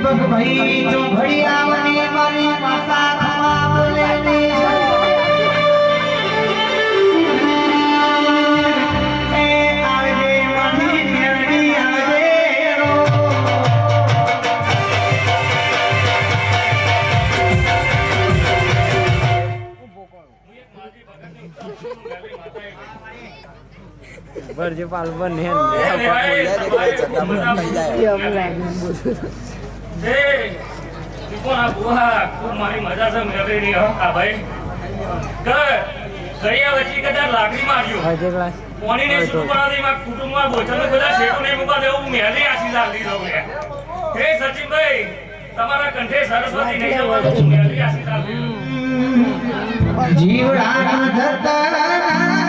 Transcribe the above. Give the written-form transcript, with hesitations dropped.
દીપક ભાઈ ચોઘડિયાવની મારી માતા ખમા બોલે ભરજો પાલ બને એ કોના બુહા ખૂબ મારી મજા છે મેળવી હા ભાઈ ગયા વચ્ચે કદાચ લાકડી માર્યો પાણી ને શરૂ કરાવી માં કુટુંબમાં ભોજન બધા શેઠો ને મુકા દેવું મેલી આશી લાગી રહું હે સચિનભાઈ તમારા કંઠે સરસ્વતી નહીં જવાનું મેલી આશી લાગી જીવડા ધરતા